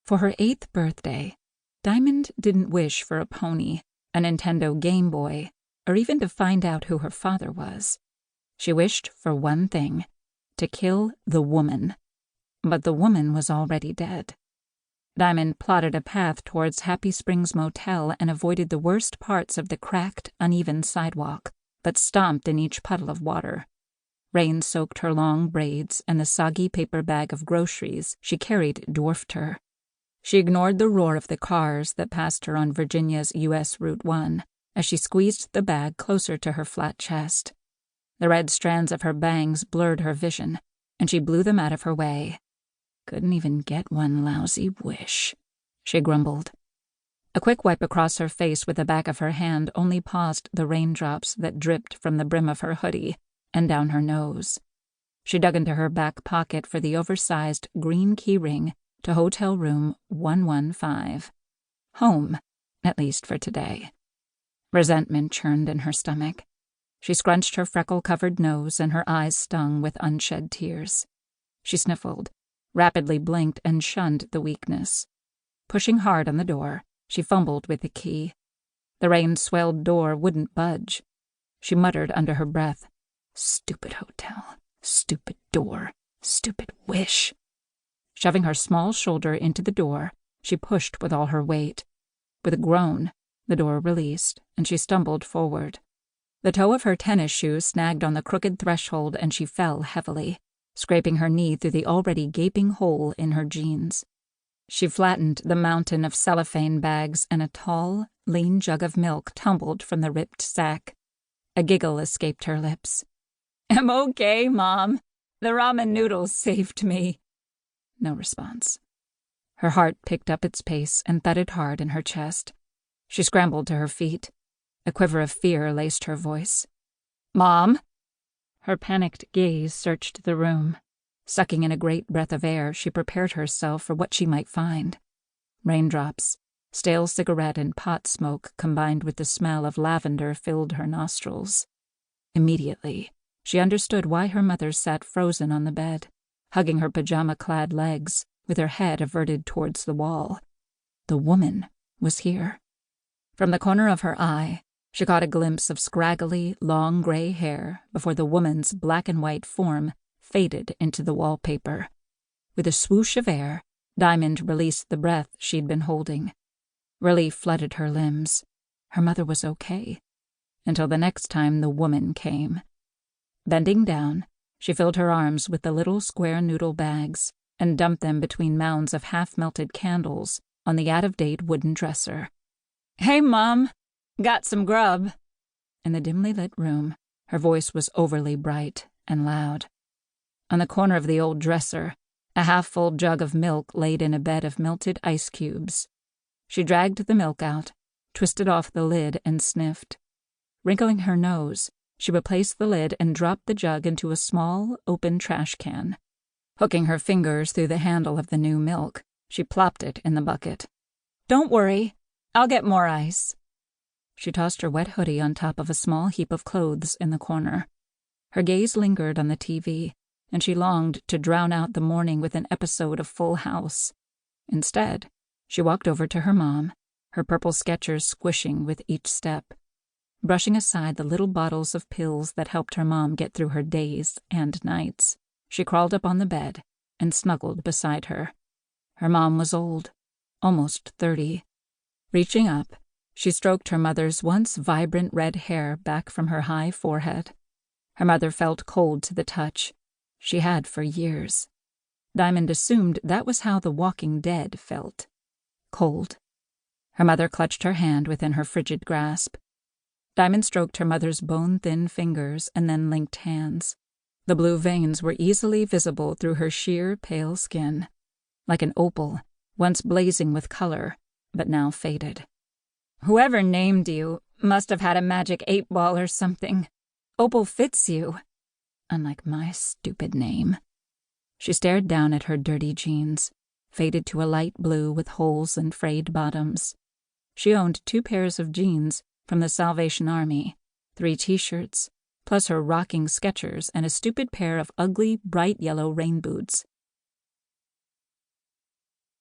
For her 8th birthday, Diamond didn't wish for a pony, a Nintendo Game Boy, or even to find out who her father was. She wished for one thing: to kill the woman. But the woman was already dead. Diamond plotted a path towards Happy Springs Motel and avoided the worst parts of the cracked, uneven sidewalk, but stomped in each puddle of water. Rain soaked her long braids, and the soggy paper bag of groceries she carried dwarfed her. She ignored the roar of the cars that passed her on Virginia's U.S. Route 1 as she squeezed the bag closer to her flat chest. The red strands of her bangs blurred her vision, and she blew them out of her way. Couldn't even get one lousy wish, she grumbled. A quick wipe across her face with the back of her hand only paused the raindrops that dripped from the brim of her hoodie and down her nose. She dug into her back pocket for the oversized green key ring to hotel room 115. Home, at least for today. Resentment churned in her stomach. She scrunched her freckle-covered nose, and her eyes stung with unshed tears. She sniffled, rapidly blinked, and shunned the weakness. Pushing hard on the door, she fumbled with the key. The rain-swelled door wouldn't budge. She muttered under her breath, "Stupid hotel, stupid door, stupid wish." Shoving her small shoulder into the door, she pushed with all her weight. With a groan, the door released, and she stumbled forward. The toe of her tennis shoe snagged on the crooked threshold, and she fell heavily, scraping her knee through the already gaping hole in her jeans. She flattened the mountain of cellophane bags, and a tall, lean jug of milk tumbled from the ripped sack. A giggle escaped her lips. "I'm okay, Mom. The ramen noodles saved me." No response. Her heart picked up its pace and thudded hard in her chest. She scrambled to her feet. A quiver of fear laced her voice. "Mom?" Her panicked gaze searched the room. Sucking in a great breath of air, she prepared herself for what she might find. Raindrops, stale cigarette and pot smoke combined with the smell of lavender filled her nostrils. Immediately, she understood why her mother sat frozen on the bed, hugging her pajama-clad legs, with her head averted towards the wall. The woman was here. From the corner of her eye, she caught a glimpse of scraggly, long gray hair before the woman's black-and-white form faded into the wallpaper. With a swoosh of air, Diamond released the breath she'd been holding. Relief flooded her limbs. Her mother was okay. Until the next time the woman came. Bending down, she filled her arms with the little square noodle bags and dumped them between mounds of half-melted candles on the out-of-date wooden dresser. "Hey, Mom! Got some grub?" In the dimly lit room, her voice was overly bright and loud. On the corner of the old dresser, a half-full jug of milk laid in a bed of melted ice cubes. She dragged the milk out, twisted off the lid, and sniffed. Wrinkling her nose, she replaced the lid and dropped the jug into a small, open trash can. Hooking her fingers through the handle of the new milk, she plopped it in the bucket. "Don't worry, I'll get more ice." She tossed her wet hoodie on top of a small heap of clothes in the corner. Her gaze lingered on the TV, and she longed to drown out the morning with an episode of Full House. Instead, she walked over to her mom, her purple Skechers squishing with each step. Brushing aside the little bottles of pills that helped her mom get through her days and nights, she crawled up on the bed and snuggled beside her. Her mom was old, almost 30. Reaching up, she stroked her mother's once vibrant red hair back from her high forehead. Her mother felt cold to the touch. She had for years. Diamond assumed that was how the Walking Dead felt. Cold. Her mother clutched her hand within her frigid grasp. Diamond stroked her mother's bone-thin fingers and then linked hands. The blue veins were easily visible through her sheer, pale skin, like an opal, once blazing with color, but now faded. "Whoever named you must have had a magic 8-ball or something. Opal fits you. Unlike my stupid name." She stared down at her dirty jeans, faded to a light blue with holes and frayed bottoms. She owned 2 pairs of jeans from the Salvation Army, 3 T-shirts, plus her rocking Skechers and a stupid pair of ugly, bright yellow rain boots